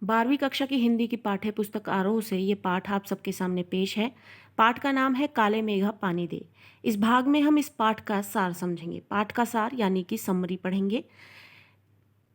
12वीं कक्षा की हिंदी की पाठ्य पुस्तक आरोह से ये पाठ आप सबके सामने पेश है। पाठ का नाम है काले मेघा पानी दे। इस भाग में हम इस पाठ का सार समझेंगे। पाठ का सार यानी कि समरी पढ़ेंगे।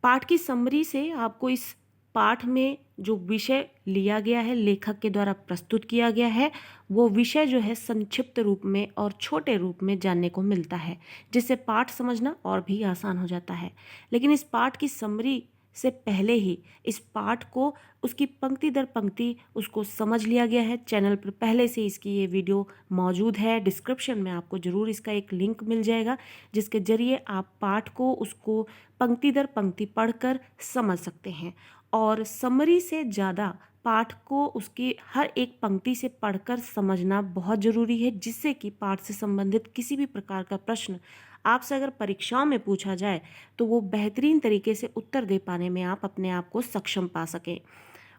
पाठ की समरी से आपको इस पाठ में जो विषय लिया गया है, लेखक के द्वारा प्रस्तुत किया गया है, वो विषय जो है संक्षिप्त रूप में और छोटे रूप में जानने को मिलता है, जिससे पाठ समझना और भी आसान हो जाता है। लेकिन इस पाठ की समरी से पहले ही इस पाठ को उसकी पंक्ति दर पंक्ति उसको समझ लिया गया है। चैनल पर पहले से इसकी ये वीडियो मौजूद है। डिस्क्रिप्शन में आपको ज़रूर इसका एक लिंक मिल जाएगा, जिसके ज़रिए आप पाठ को उसको पंक्ति दर पंक्ति पढ़कर समझ सकते हैं। और समरी से ज़्यादा पाठ को उसकी हर एक पंक्ति से पढ़कर समझना बहुत ज़रूरी है, जिससे कि पाठ से संबंधित किसी भी प्रकार का प्रश्न आपसे अगर परीक्षाओं में पूछा जाए तो वो बेहतरीन तरीके से उत्तर दे पाने में आप अपने आप को सक्षम पा सकें।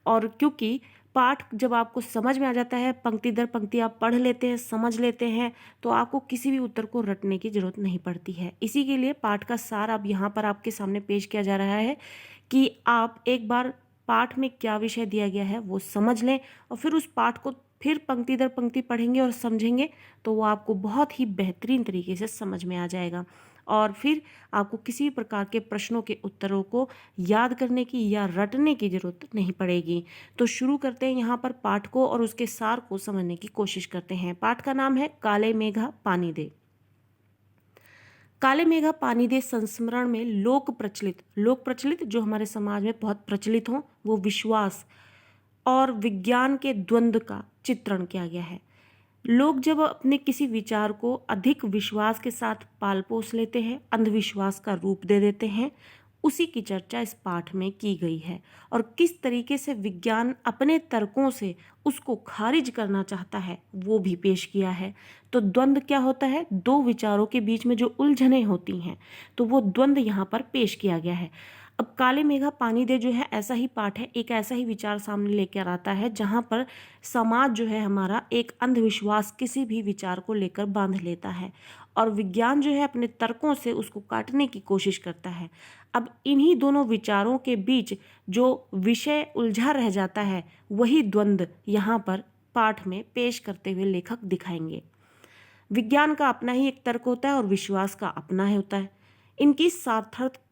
और क्योंकि पाठ जब आपको समझ में आ जाता है, पंक्ति दर पंक्ति आप पढ़ लेते हैं, समझ लेते हैं, तो आपको किसी भी उत्तर को रटने की ज़रूरत नहीं पड़ती है। इसी के लिए पाठ का सार अब यहाँ पर आपके सामने पेश किया जा रहा है कि आप एक बार पाठ में क्या विषय दिया गया है वो समझ लें और फिर उस पाठ को फिर पंक्ति दर पंक्ति पढ़ेंगे और समझेंगे, तो वो आपको बहुत ही बेहतरीन तरीके से समझ में आ जाएगा। और फिर आपको किसी भी प्रकार के प्रश्नों के उत्तरों को याद करने की या रटने की ज़रूरत नहीं पड़ेगी। तो शुरू करते हैं यहाँ पर पाठ को और उसके सार को समझने की कोशिश करते हैं। पाठ का नाम है काले मेघा पानी दे। काले मेघा पानी दे संस्मरण में लोक प्रचलित जो हमारे समाज में बहुत प्रचलित हों, वो विश्वास और विज्ञान के द्वंद्व का चित्रण किया गया है। लोग जब अपने किसी विचार को अधिक विश्वास के साथ पाल पोस लेते हैं, अंधविश्वास का रूप दे देते हैं, उसी की चर्चा इस पाठ में की गई है। और किस तरीके से विज्ञान अपने तर्कों से उसको खारिज करना चाहता है वो भी पेश किया है। तो द्वंद्व क्या होता है? दो विचारों के बीच में जो उलझनें होती हैं, तो वो द्वंद्व यहाँ पर पेश किया गया है। अब काले मेघा पानी दे जो है ऐसा ही पाठ है, एक ऐसा ही विचार सामने लेकर आता है जहाँ पर समाज जो है हमारा एक अंधविश्वास किसी भी विचार को लेकर बांध लेता है और विज्ञान जो है अपने तर्कों से उसको काटने की कोशिश करता है। अब इन्हीं दोनों विचारों के बीच जो विषय उलझा रह जाता है, वही द्वंद्व यहाँ पर पाठ में पेश करते हुए लेखक दिखाएंगे। विज्ञान का अपना ही एक तर्क होता है और विश्वास का अपना है होता है। इनकी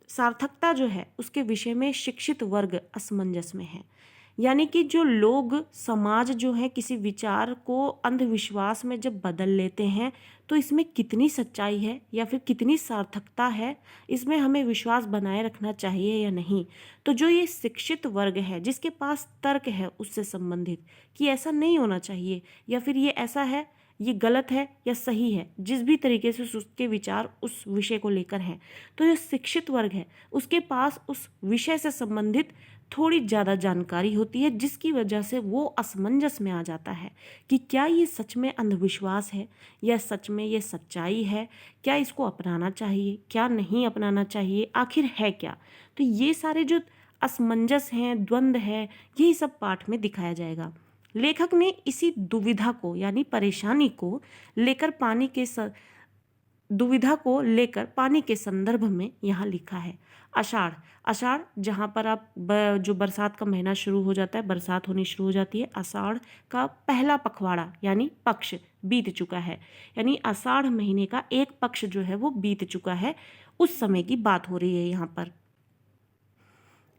सार्थकता जो है उसके विषय में शिक्षित वर्ग असमंजस में है। यानी कि जो लोग समाज जो है किसी विचार को अंधविश्वास में जब बदल लेते हैं, तो इसमें कितनी सच्चाई है या फिर कितनी सार्थकता है, इसमें हमें विश्वास बनाए रखना चाहिए या नहीं। तो जो ये शिक्षित वर्ग है जिसके पास तर्क है उससे संबंधित कि ऐसा नहीं होना चाहिए या फिर ये ऐसा है, ये गलत है या सही है, जिस भी तरीके से उसके विचार उस विषय को लेकर हैं, तो जो शिक्षित वर्ग है उसके पास उस विषय से संबंधित थोड़ी ज़्यादा जानकारी होती है, जिसकी वजह से वो असमंजस में आ जाता है कि क्या ये सच में अंधविश्वास है या सच में ये सच्चाई है, क्या इसको अपनाना चाहिए, क्या नहीं अपनाना चाहिए, आखिर है क्या। तो ये सारे जो असमंजस हैं, द्वंद्व है, यही सब पाठ में दिखाया जाएगा। लेखक ने इसी दुविधा को यानी परेशानी को लेकर दुविधा को लेकर पानी के संदर्भ में यहाँ लिखा है। आषाढ़ आषाढ़ जहाँ पर आप जो बरसात का महीना शुरू हो जाता है, बरसात होनी शुरू हो जाती है, आषाढ़ का पहला पखवाड़ा यानी पक्ष बीत चुका है। यानी आषाढ़ महीने का एक पक्ष जो है वो बीत चुका है, उस समय की बात हो रही है यहाँ पर।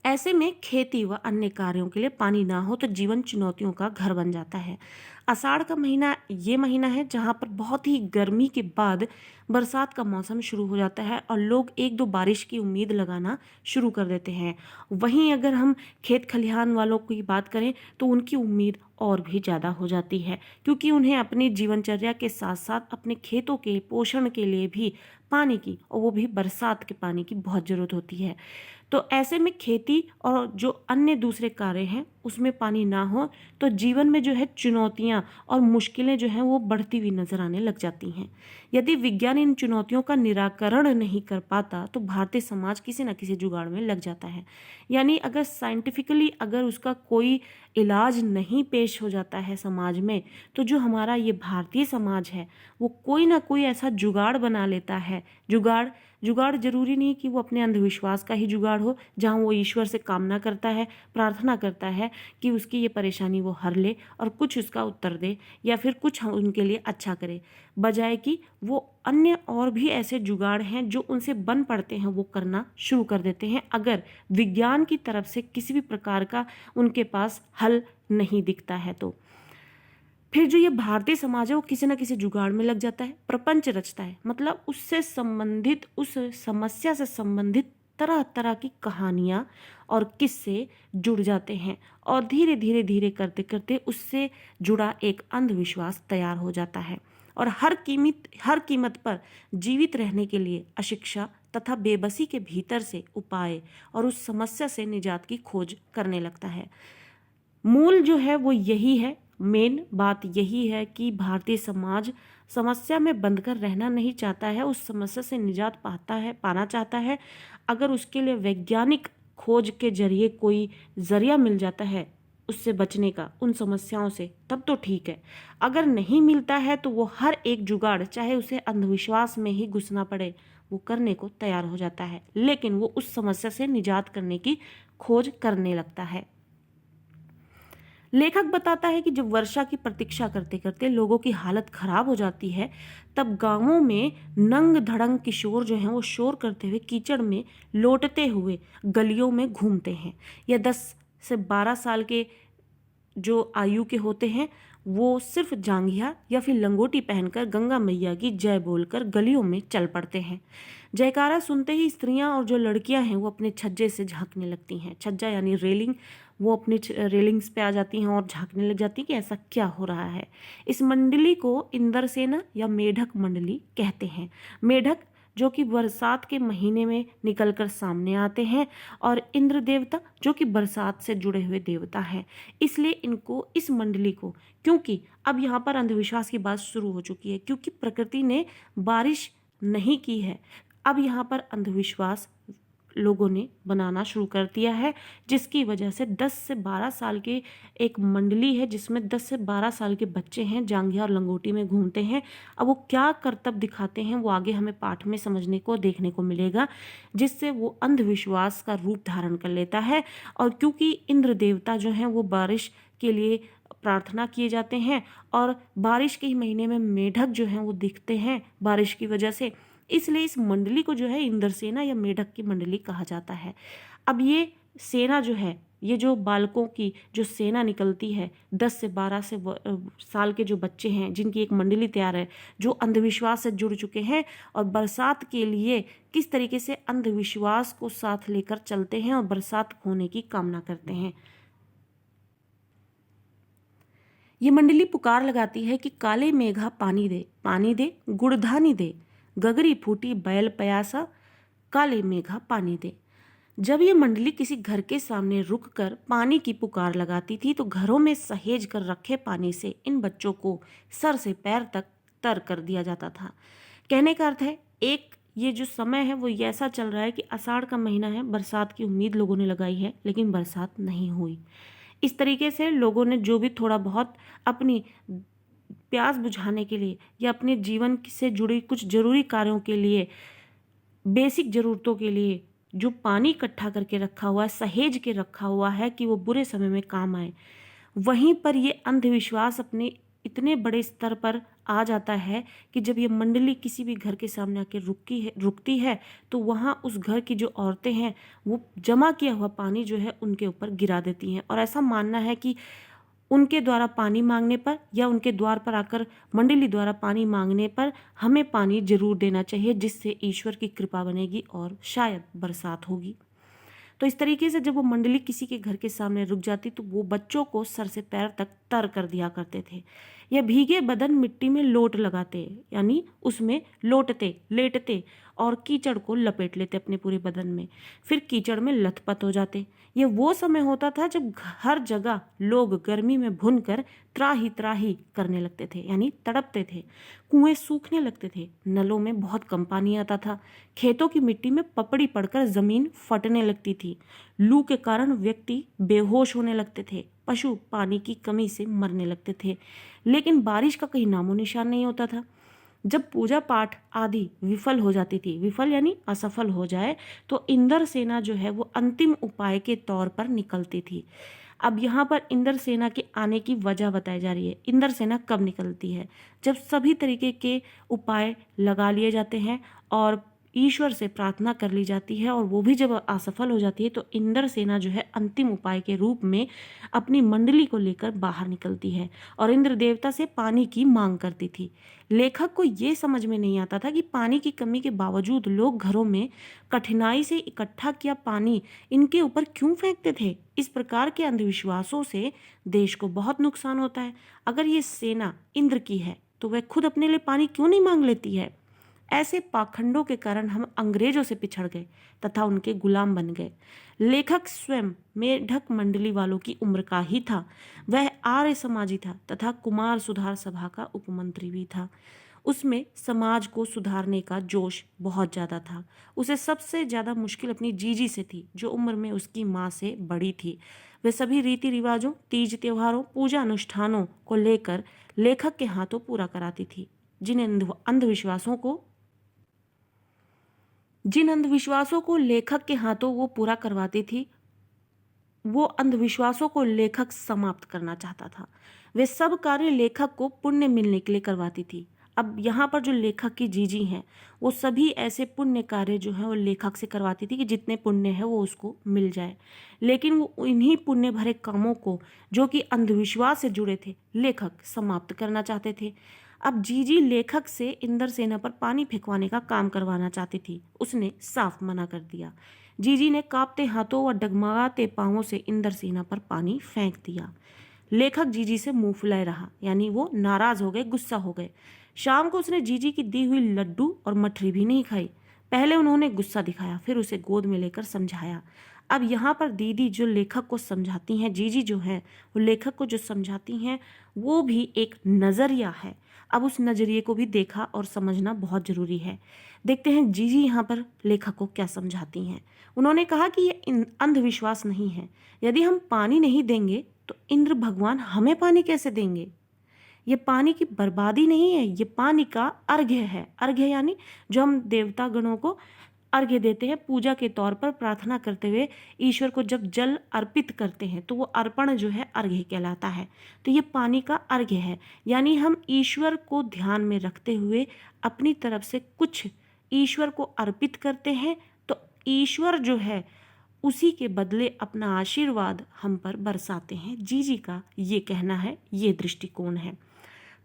ऐसे में खेती व अन्य कार्यों के लिए पानी ना हो तो जीवन चुनौतियों का घर बन जाता है। आषाढ़ का महीना ये महीना है जहाँ पर बहुत ही गर्मी के बाद बरसात का मौसम शुरू हो जाता है और लोग एक दो बारिश की उम्मीद लगाना शुरू कर देते हैं। वहीं अगर हम खेत खलिहान वालों की बात करें तो उनकी उम्मीद और भी ज़्यादा हो जाती है, क्योंकि उन्हें अपनी जीवनचर्या के साथ साथ अपने खेतों के पोषण के लिए भी पानी की, और वो भी बरसात के पानी की बहुत ज़रूरत होती है। तो ऐसे में खेती और जो अन्य दूसरे कार्य हैं उसमें पानी ना हो तो जीवन में जो है चुनौतियाँ और मुश्किलें जो हैं वो बढ़ती हुई नजर आने लग जाती हैं। यदि विज्ञान इन चुनौतियों का निराकरण नहीं कर पाता तो भारतीय समाज किसी न किसी जुगाड़ में लग जाता है। यानी अगर साइंटिफिकली अगर उसका कोई इलाज नहीं पेश हो जाता है समाज में, तो जो हमारा ये भारतीय समाज है वो कोई ना कोई ऐसा जुगाड़ बना लेता है। जुगाड़ जुगाड़ जरूरी नहीं कि वो अपने अंधविश्वास का ही जुगाड़ हो, जहाँ वो ईश्वर से कामना करता है, प्रार्थना करता है कि उसकी ये परेशानी वो हर ले और कुछ उसका उत्तर दे या फिर कुछ उनके लिए अच्छा करे, बजाय कि वो अन्य और भी ऐसे जुगाड़ हैं जो उनसे बन पड़ते हैं वो करना शुरू कर देते हैं, अगर विज्ञान की तरफ से किसी भी प्रकार का उनके पास हल नहीं दिखता है तो। फिर जो ये भारतीय समाज है वो किसी न किसी जुगाड़ में लग जाता है, प्रपंच रचता है, मतलब उससे संबंधित, उस समस्या से संबंधित तरह तरह की कहानियाँ और किस्से जुड़ जाते हैं और धीरे धीरे धीरे करते करते उससे जुड़ा एक अंधविश्वास तैयार हो जाता है और हर कीमत पर जीवित रहने के लिए अशिक्षा तथा बेबसी के भीतर से उपाय और उस समस्या से निजात की खोज करने लगता है। मूल जो है वो यही है, मेन बात यही है कि भारतीय समाज समस्या में बंधकर रहना नहीं चाहता है, उस समस्या से निजात पाना चाहता है। अगर उसके लिए वैज्ञानिक खोज के जरिए कोई जरिया मिल जाता है उससे बचने का, उन समस्याओं से, तब तो ठीक है। अगर नहीं मिलता है तो वो हर एक जुगाड़, चाहे उसे अंधविश्वास में ही घुसना पड़े, वो करने को तैयार हो जाता है, लेकिन वो उस समस्या से निजात करने की खोज करने लगता है। लेखक बताता है कि जब वर्षा की प्रतीक्षा करते करते लोगों की हालत खराब हो जाती है, तब गांवों में नंग धड़ंग किशोर जो हैं वो शोर करते हुए कीचड़ में लौटते हुए गलियों में घूमते हैं। यह 10 से 12 साल के जो आयु के होते हैं वो सिर्फ जांघिया या फिर लंगोटी पहनकर गंगा मैया की जय बोलकर गलियों में चल पड़ते हैं। जयकारा सुनते ही स्त्रियां और जो लड़कियां हैं वो अपने छज्जे से झांकने लगती हैं। छज्जा यानी रेलिंग, वो अपने रेलिंग्स पे आ जाती हैं और झांकने लग जाती हैं कि ऐसा क्या हो रहा है। इस मंडली को इंद्रसेना या मेढक मंडली कहते हैं। मेढक जो कि बरसात के महीने में निकलकर सामने आते हैं और इंद्र देवता जो कि बरसात से जुड़े हुए देवता हैं, इसलिए इनको, इस मंडली को, क्योंकि अब यहाँ पर अंधविश्वास की बात शुरू हो चुकी है, क्योंकि प्रकृति ने बारिश नहीं की है, अब यहाँ पर अंधविश्वास लोगों ने बनाना शुरू कर दिया है, जिसकी वजह से 10 से 12 साल के एक मंडली है जिसमें 10 से 12 साल के बच्चे हैं, जांघिया और लंगोटी में घूमते हैं। अब वो क्या करतब दिखाते हैं वो आगे हमें पाठ में समझने को, देखने को मिलेगा, जिससे वो अंधविश्वास का रूप धारण कर लेता है। और क्योंकि इंद्र देवता जो हैं वो बारिश के लिए प्रार्थना किए जाते हैं और बारिश के ही महीने में मेढक जो हैं वो दिखते हैं बारिश की वजह से, इसलिए इस मंडली को जो है इंद्रसेना या मेढक की मंडली कहा जाता है। अब ये सेना जो है, ये जो बालकों की जो सेना निकलती है, 10 से 12 साल के जो बच्चे हैं जिनकी एक मंडली तैयार है, जो अंधविश्वास से जुड़ चुके हैं और बरसात के लिए किस तरीके से अंधविश्वास को साथ लेकर चलते हैं और बरसात होने की कामना करते हैं। ये मंडली पुकार लगाती है कि काले मेघा पानी दे, पानी दे, गुड़धानी दे, गगरी फूटी बैल प्यासा, काले मेघा पानी दे। जब ये मंडली किसी घर के सामने रुककर पानी की पुकार लगाती थी तो घरों में सहेज कर रखे पानी से इन बच्चों को सर से पैर तक तर कर दिया जाता था। कहने का अर्थ है, एक ये जो समय है वो ऐसा चल रहा है कि आषाढ़ का महीना है, बरसात की उम्मीद लोगों ने लगाई है लेकिन बरसात नहीं हुई। इस तरीके से लोगों ने जो भी थोड़ा बहुत अपनी प्यास बुझाने के लिए या अपने जीवन से जुड़ी कुछ जरूरी कार्यों के लिए, बेसिक ज़रूरतों के लिए जो पानी इकट्ठा करके रखा हुआ है, सहेज के रखा हुआ है कि वो बुरे समय में काम आए, वहीं पर ये अंधविश्वास अपने इतने बड़े स्तर पर आ जाता है कि जब ये मंडली किसी भी घर के सामने आके रुकती है तो वहाँ उस घर की जो औरतें हैं वो जमा किया हुआ पानी जो है उनके ऊपर गिरा देती हैं। और ऐसा मानना है कि उनके द्वारा पानी मांगने पर या उनके द्वार पर आकर मंडली द्वारा पानी मांगने पर हमें पानी जरूर देना चाहिए, जिससे ईश्वर की कृपा बनेगी और शायद बरसात होगी। तो इस तरीके से जब वो मंडली किसी के घर के सामने रुक जाती तो वो बच्चों को सर से पैर तक तर कर दिया करते थे। यह भीगे बदन मिट्टी में लोट लगाते, यानी उसमें लोटते, लेटते और कीचड़ को लपेट लेते अपने पूरे बदन में, फिर कीचड़ में लथपथ हो जाते। ये वो समय होता था जब हर जगह लोग गर्मी में भुनकर त्राही त्राही करने लगते थे, यानी तड़पते थे। कुएं सूखने लगते थे, नलों में बहुत कम पानी आता था, खेतों की मिट्टी में पपड़ी पड़कर जमीन फटने लगती थी, लू के कारण व्यक्ति बेहोश होने लगते थे, पशु पानी की कमी से मरने लगते थे। लेकिन बारिश का कहीं नामो निशान नहीं होता था। जब पूजा पाठ आदि विफल हो जाती थी, विफल यानी असफल हो जाए, तो इंद्र सेना जो है वो अंतिम उपाय के तौर पर निकलती थी। अब यहाँ पर इंद्र सेना के आने की वजह बताई जा रही है। इंद्र सेना कब निकलती है? जब सभी तरीके के उपाय लगा लिए जाते हैं और ईश्वर से प्रार्थना कर ली जाती है, और वो भी जब असफल हो जाती है तो इंद्र सेना जो है अंतिम उपाय के रूप में अपनी मंडली को लेकर बाहर निकलती है और इंद्र देवता से पानी की मांग करती थी। लेखक को ये समझ में नहीं आता था कि पानी की कमी के बावजूद लोग घरों में कठिनाई से इकट्ठा किया पानी इनके ऊपर क्यों फेंकते थे। इस प्रकार के अंधविश्वासों से देश को बहुत नुकसान होता है। अगर ये सेना इंद्र की है तो वह खुद अपने लिए पानी क्यों नहीं मांग लेती है? ऐसे पाखंडों के कारण हम अंग्रेजों से पिछड़ गए तथा उनके गुलाम बन गए। लेखक स्वयं मेढक मंडली वालों की उम्र का ही था। वह आर्य समाजी था तथा कुमार सुधार सभा का उपमंत्री भी था। उसमें समाज को सुधारने का जोश बहुत ज़्यादा था। उसे सबसे ज़्यादा मुश्किल अपनी जीजी से थी, जो उम्र में उसकी माँ से बड़ी थी। वे सभी रीति रिवाजों, तीज त्योहारों, पूजा अनुष्ठानों को लेकर लेखक के हाथों पूरा कराती थी। जिन अंधविश्वासों को लेखक के हाथों वो पूरा करवाती थी, वो अंधविश्वासों को लेखक समाप्त करना चाहता था। वे सब कार्य लेखक को पुण्य मिलने के लिए करवाती थी। अब यहाँ पर जो लेखक की जीजी हैं, वो सभी ऐसे पुण्य कार्य जो है वो लेखक से करवाती थी कि जितने पुण्य है वो उसको मिल जाए। लेकिन वो इन्हीं पुण्य भरे कामों को, जो कि अंधविश्वास से जुड़े थे, लेखक समाप्त करना चाहते थे। अब जीजी लेखक से इंद्र सेना पर पानी फेंकवाने का काम करवाना चाहती थी। उसने साफ मना कर दिया। जीजी ने कांपते हाथों व डगमगाते पांवों से इंद्र सेना पर पानी फेंक दिया। लेखक जीजी से मुंह फुलाए रहा, यानी वो नाराज हो गए, गुस्सा हो गए। शाम को उसने जीजी की दी हुई लड्डू और मठरी भी नहीं खाई। पहले उन्होंने गुस्सा दिखाया, फिर उसे गोद में लेकर समझाया। अब यहाँ पर दीदी जो लेखक को समझाती हैं, जीजी जो है वो लेखक को जो समझाती हैं, वो भी एक नज़रिया है। अब उस नज़रिए को भी देखा और समझना बहुत ज़रूरी है। देखते हैं जीजी यहाँ पर लेखक को क्या समझाती हैं। उन्होंने कहा कि ये अंधविश्वास नहीं है। यदि हम पानी नहीं देंगे तो इंद्र भगवान हमें पानी कैसे देंगे? ये पानी की बर्बादी नहीं है, ये पानी का अर्घ्य है। अर्घ्य यानी जो हम देवता गणों को अर्घ्य देते हैं, पूजा के तौर पर प्रार्थना करते हुए ईश्वर को जब जल अर्पित करते हैं तो वो अर्पण जो है अर्घ्य कहलाता है। तो ये पानी का अर्घ्य है, यानी हम ईश्वर को ध्यान में रखते हुए अपनी तरफ से कुछ ईश्वर को अर्पित करते हैं, तो ईश्वर जो है उसी के बदले अपना आशीर्वाद हम पर बरसाते हैं। जीजी का ये कहना है, ये दृष्टिकोण है।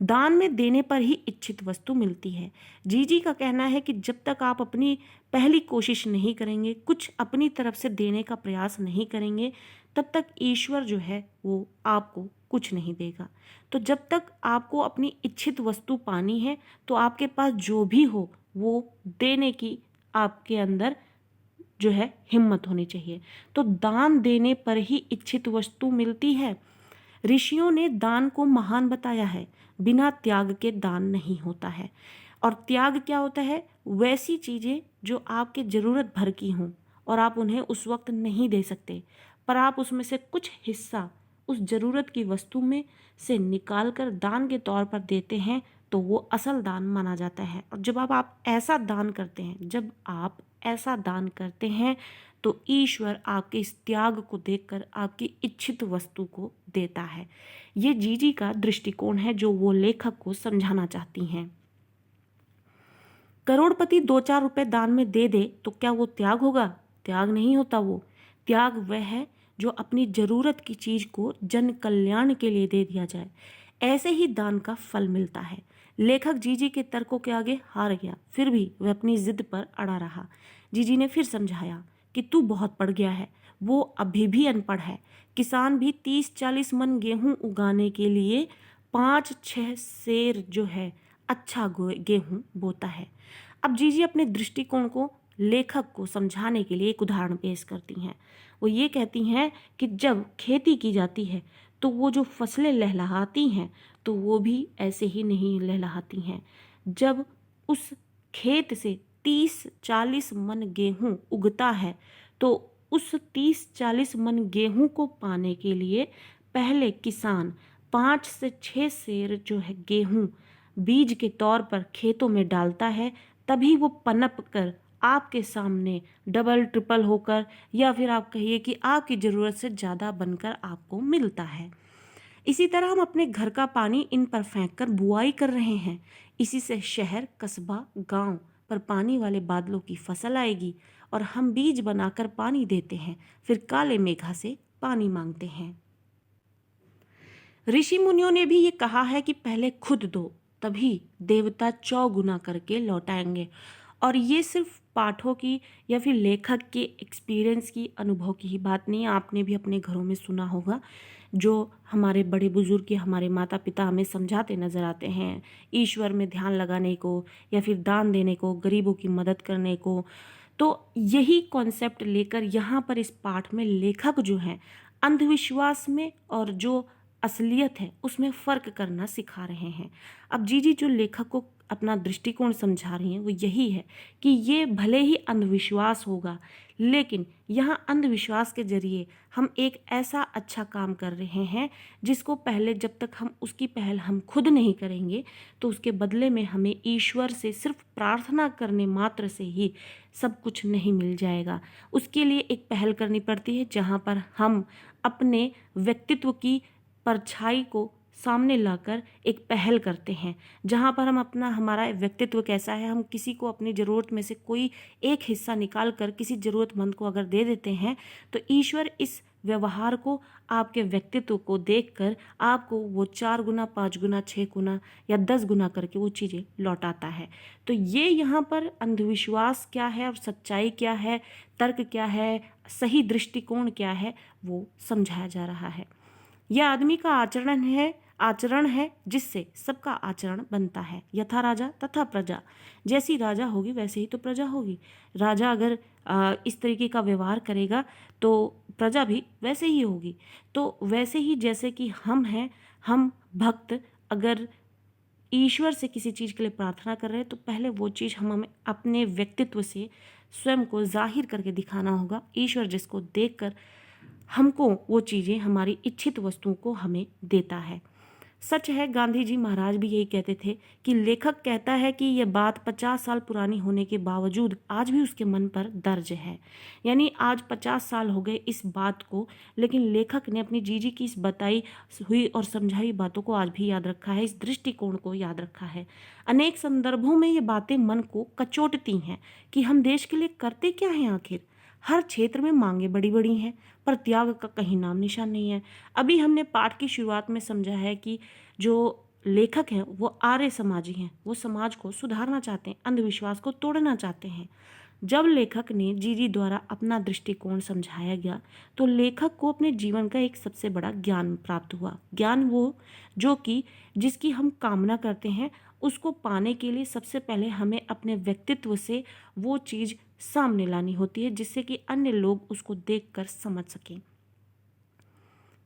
दान में देने पर ही इच्छित वस्तु मिलती है। जीजी का कहना है कि जब तक आप अपनी पहली कोशिश नहीं करेंगे, कुछ अपनी तरफ से देने का प्रयास नहीं करेंगे, तब तक ईश्वर जो है वो आपको कुछ नहीं देगा। तो जब तक आपको अपनी इच्छित वस्तु पानी है तो आपके पास जो भी हो वो देने की आपके अंदर जो है हिम्मत होनी चाहिए। तो दान देने पर ही इच्छित वस्तु मिलती है। ऋषियों ने दान को महान बताया है। बिना त्याग के दान नहीं होता है। और त्याग क्या होता है? वैसी चीज़ें जो आपके ज़रूरत भर की हों और आप उन्हें उस वक्त नहीं दे सकते, पर आप उसमें से कुछ हिस्सा उस ज़रूरत की वस्तु में से निकाल कर दान के तौर पर देते हैं, तो वो असल दान माना जाता है। और जब आप ऐसा दान करते हैं, जब आप ऐसा दान करते हैं तो ईश्वर आपके इस त्याग को देखकर आपकी इच्छित वस्तु को देता है। ये जीजी का दृष्टिकोण है जो वो लेखक को समझाना चाहती हैं। करोड़पति 2-4 रुपए दान में दे दे तो क्या वो त्याग होगा? त्याग नहीं होता। वो त्याग वह है जो अपनी जरूरत की चीज को जन कल्याण के लिए दे दिया जाए। ऐसे ही दान का फल मिलता है। लेखक जीजी के तर्कों के आगे हार गया, फिर भी वह अपनी जिद पर अड़ा रहा। जीजी ने फिर समझाया कि तू बहुत पढ़ गया है, वो अभी भी अनपढ़ है। किसान भी 30-40 मन गेहूं उगाने के लिए 5-6 सेर जो है अच्छा गेहूं बोता है। अब जीजी अपने दृष्टिकोण को लेखक को समझाने के लिए एक उदाहरण पेश करती हैं। वो ये कहती हैं कि जब खेती की जाती है तो वो जो फसलें लहलहाती हैं तो वो भी ऐसे ही नहीं लहलहाती हैं। जब उस खेत से 30-40 मन गेहूं उगता है तो उस 30-40 मन गेहूं को पाने के लिए पहले किसान 5 से 6 सेर जो है गेहूं बीज के तौर पर खेतों में डालता है, तभी वो पनप कर आपके सामने डबल ट्रिपल होकर या फिर आप कहिए कि आपकी ज़रूरत से ज़्यादा बनकर आपको मिलता है। इसी तरह हम अपने घर का पानी इन पर फेंक कर बुआई कर रहे हैं। इसी से शहर, कस्बा, गांव पर पानी वाले बादलों की फसल आएगी और हम बीज बनाकर पानी देते हैं, फिर काले मेघा से पानी मांगते हैं। ऋषि मुनियों ने भी ये कहा है कि पहले खुद दो, तभी देवता चौगुना करके लौटाएंगे। और ये सिर्फ पाठों की या फिर लेखक के एक्सपीरियंस की, अनुभव की ही बात नहीं, आपने भी अपने घरों में सुना होगा। जो हमारे बड़े बुजुर्ग या हमारे माता पिता हमें समझाते नज़र आते हैं, ईश्वर में ध्यान लगाने को या फिर दान देने को, गरीबों की मदद करने को। तो यही कॉन्सेप्ट लेकर यहाँ पर इस पाठ में लेखक जो हैं अंधविश्वास में और जो असलियत है उसमें फ़र्क करना सिखा रहे हैं। अब जीजी जो लेखक को अपना दृष्टिकोण समझा रही हैं वो यही है कि ये भले ही अंधविश्वास होगा, लेकिन यहाँ अंधविश्वास के जरिए हम एक ऐसा अच्छा काम कर रहे हैं जिसको पहले जब तक हम उसकी पहल हम खुद नहीं करेंगे तो उसके बदले में हमें ईश्वर से सिर्फ प्रार्थना करने मात्र से ही सब कुछ नहीं मिल जाएगा। उसके लिए एक पहल करनी पड़ती है जहाँ पर हम अपने व्यक्तित्व की परछाई को सामने लाकर एक पहल करते हैं, जहाँ पर हम अपना हमारा व्यक्तित्व कैसा है, हम किसी को अपनी ज़रूरत में से कोई एक हिस्सा निकाल कर किसी ज़रूरतमंद को अगर दे देते हैं तो ईश्वर इस व्यवहार को, आपके व्यक्तित्व को देखकर आपको वो 4 गुना, 5 गुना, 6 गुना या 10 गुना करके वो चीज़ें लौटाता है। तो ये यहाँ पर अंधविश्वास क्या है और सच्चाई क्या है, तर्क क्या है, सही दृष्टिकोण क्या है, वो समझाया जा रहा है। यह आदमी का आचरण है जिससे सबका आचरण बनता है। यथा राजा तथा प्रजा, जैसी राजा होगी वैसे ही तो प्रजा होगी। राजा अगर इस तरीके का व्यवहार करेगा तो प्रजा भी वैसे ही होगी। तो वैसे ही जैसे कि हम हैं, हम भक्त अगर ईश्वर से किसी चीज़ के लिए प्रार्थना कर रहे हैं तो पहले वो चीज़ हमें अपने व्यक्तित्व से स्वयं को जाहिर करके दिखाना होगा। ईश्वर जिसको देखकर हमको वो चीज़ें, हमारी इच्छित वस्तुओं को हमें देता है। सच है, गांधी जी महाराज भी यही कहते थे कि लेखक कहता है कि यह बात 50 साल पुरानी होने के बावजूद आज भी उसके मन पर दर्ज है। यानी आज 50 साल हो गए इस बात को, लेकिन लेखक ने अपनी जीजी की इस बताई हुई और समझाई बातों को आज भी याद रखा है, इस दृष्टिकोण को याद रखा है। अनेक संदर्भों में ये बातें मन को कचोटती हैं कि हम देश के लिए करते क्या हैं आखिर। हर क्षेत्र में मांगे बड़ी बड़ी हैं पर त्याग का कहीं नाम निशान नहीं है। अभी हमने पाठ की शुरुआत में समझा है कि जो लेखक हैं वो आर्य समाजी हैं, वो समाज को सुधारना चाहते हैं, अंधविश्वास को तोड़ना चाहते हैं। जब लेखक ने जीजी द्वारा अपना दृष्टिकोण समझाया गया तो लेखक को अपने जीवन का एक सबसे बड़ा ज्ञान प्राप्त हुआ। ज्ञान वो जो कि जिसकी हम कामना करते हैं उसको पाने के लिए सबसे पहले हमें अपने व्यक्तित्व से वो चीज़ सामने लानी होती है जिससे कि अन्य लोग उसको देखकर समझ सकें।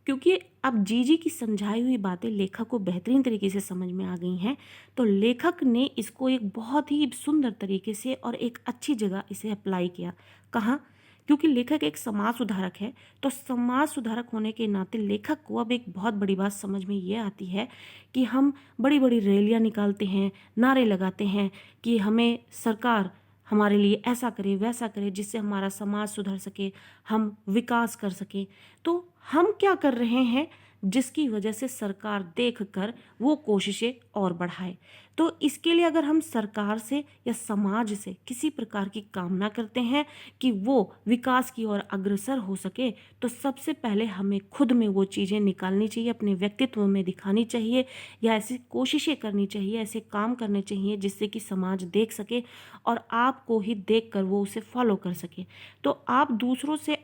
क्योंकि अब जीजी की समझाई हुई बातें लेखक को बेहतरीन तरीके से समझ में आ गई हैं तो लेखक ने इसको एक बहुत ही सुंदर तरीके से और एक अच्छी जगह इसे अप्लाई किया। कहाँ? क्योंकि लेखक एक समाज सुधारक है, तो समाज सुधारक होने के नाते लेखक को अब एक बहुत बड़ी बात समझ में ये आती है कि हम बड़ी बड़ी रैलियाँ निकालते हैं, नारे लगाते हैं कि हमें सरकार हमारे लिए ऐसा करे वैसा करे जिससे हमारा समाज सुधर सके, हम विकास कर सकें। तो हम क्या कर रहे हैं जिसकी वजह से सरकार देखकर वो कोशिशें और बढ़ाए। तो इसके लिए अगर हम सरकार से या समाज से किसी प्रकार की कामना करते हैं कि वो विकास की ओर अग्रसर हो सके तो सबसे पहले हमें खुद में वो चीज़ें निकालनी चाहिए, अपने व्यक्तित्व में दिखानी चाहिए या ऐसी कोशिशें करनी चाहिए, ऐसे काम करने चाहिए जिससे कि समाज देख सके और आपको ही देख कर वो उसे फॉलो कर सके। तो आप दूसरों से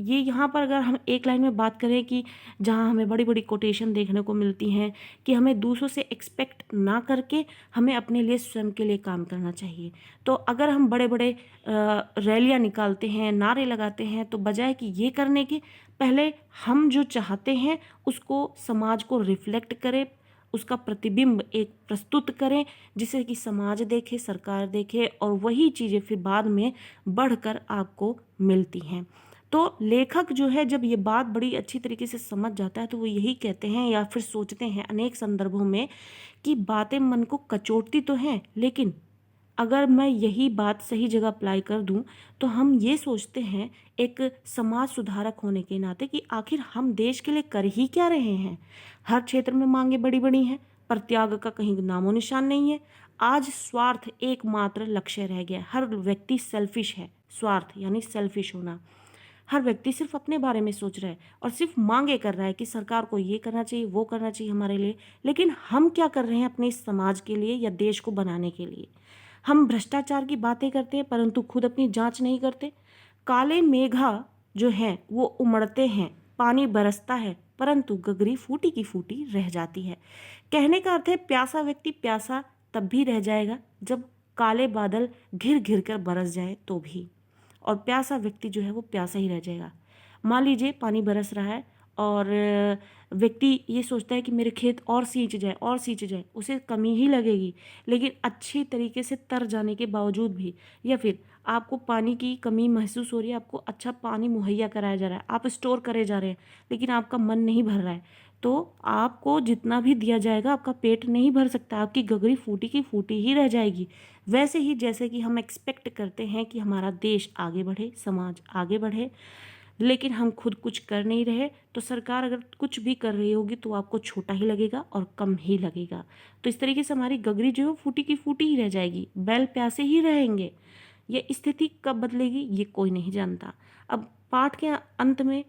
ये यहाँ पर अगर हम एक लाइन में बात करें कि जहाँ हमें बड़ी बड़ी कोटेशन देखने को मिलती हैं कि हमें दूसरों से एक्सपेक्ट ना करके हमें अपने लिए स्वयं के लिए काम करना चाहिए। तो अगर हम बड़े बड़े रैलियाँ निकालते हैं, नारे लगाते हैं, तो बजाय कि ये करने के पहले हम जो चाहते हैं उसको समाज को रिफ्लेक्ट करें, उसका प्रतिबिंब एक प्रस्तुत करें, जिसे कि समाज देखे, सरकार देखे, और वही चीज़ें फिर बाद में बढ़कर आपको मिलती हैं। तो लेखक जो है जब ये बात बड़ी अच्छी तरीके से समझ जाता है तो वो यही कहते हैं या फिर सोचते हैं अनेक संदर्भों में कि बातें मन को कचोटती तो हैं, लेकिन अगर मैं यही बात सही जगह अप्लाई कर दूं तो हम ये सोचते हैं एक समाज सुधारक होने के नाते कि आखिर हम देश के लिए कर ही क्या रहे हैं। हर क्षेत्र में मांगे बड़ी बड़ी हैं, पर त्याग का कहीं नामो निशान नहीं है। आज स्वार्थ एकमात्र लक्ष्य रह गया। हर व्यक्ति सेल्फिश है। स्वार्थ यानी सेल्फिश होना। हर व्यक्ति सिर्फ अपने बारे में सोच रहा है और सिर्फ मांगे कर रहा है कि सरकार को ये करना चाहिए, वो करना चाहिए हमारे लिए। लेकिन हम क्या कर रहे हैं अपने इस समाज के लिए या देश को बनाने के लिए? हम भ्रष्टाचार की बातें करते हैं परंतु खुद अपनी जांच नहीं करते। काले मेघा जो हैं वो उमड़ते हैं, पानी बरसता है, परंतु गगरी फूटी की फूटी रह जाती है। कहने का अर्थ है प्यासा व्यक्ति प्यासा तब भी रह जाएगा जब काले बादल घिर घिर कर बरस जाए तो भी, और प्यासा व्यक्ति जो है वो प्यासा ही रह जाएगा। मान लीजिए पानी बरस रहा है और व्यक्ति ये सोचता है कि मेरे खेत और सींच जाए और सींच जाए, उसे कमी ही लगेगी। लेकिन अच्छी तरीके से तर जाने के बावजूद भी, या फिर आपको पानी की कमी महसूस हो रही है, आपको अच्छा पानी मुहैया कराया जा रहा है, आप स्टोर करे जा रहे हैं, लेकिन आपका मन नहीं भर रहा है, तो आपको जितना भी दिया जाएगा आपका पेट नहीं भर सकता, आपकी गगरी फूटी की फूटी ही रह जाएगी। वैसे ही जैसे कि हम एक्सपेक्ट करते हैं कि हमारा देश आगे बढ़े, समाज आगे बढ़े, लेकिन हम खुद कुछ कर नहीं रहे, तो सरकार अगर कुछ भी कर रही होगी तो आपको छोटा ही लगेगा और कम ही लगेगा। तो इस तरीके से हमारी गगरी जो है फूटी की फूटी ही रह जाएगी, बैल प्यासे ही रहेंगे। ये स्थिति कब बदलेगी ये कोई नहीं जानता। अब पाठ के अंत में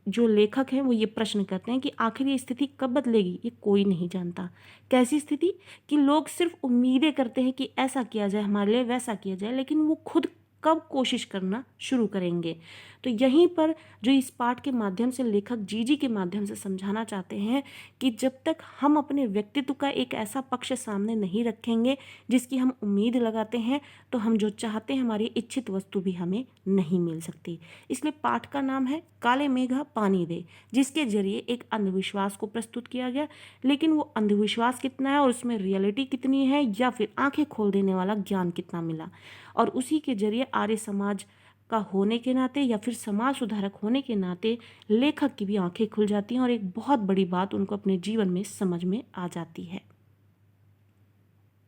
जो लेखक हैं वो ये प्रश्न करते हैं कि आखिर ये स्थिति कब बदलेगी, ये कोई नहीं जानता। कैसी स्थिति? कि लोग सिर्फ उम्मीदें करते हैं कि ऐसा किया जाए हमारे लिए, वैसा किया जाए, लेकिन वो खुद कब कोशिश करना शुरू करेंगे। तो यहीं पर जो इस पाठ के माध्यम से लेखक जी के माध्यम से समझाना चाहते हैं कि जब तक हम अपने व्यक्तित्व का एक ऐसा पक्ष सामने नहीं रखेंगे जिसकी हम उम्मीद लगाते हैं, तो हम जो चाहते हैं हमारी इच्छित वस्तु भी हमें नहीं मिल सकती। इसलिए पाठ का नाम है काले मेघा पानी दे, जिसके जरिए एक अंधविश्वास को प्रस्तुत किया गया। लेकिन वो अंधविश्वास कितना है और उसमें रियलिटी कितनी है, या फिर आंखें खोल देने वाला ज्ञान कितना मिला, और उसी के जरिए आर्य समाज का होने के नाते या फिर समाज सुधारक होने के नाते लेखक की भी आंखें खुल जाती हैं और एक बहुत बड़ी बात उनको अपने जीवन में समझ में आ जाती है।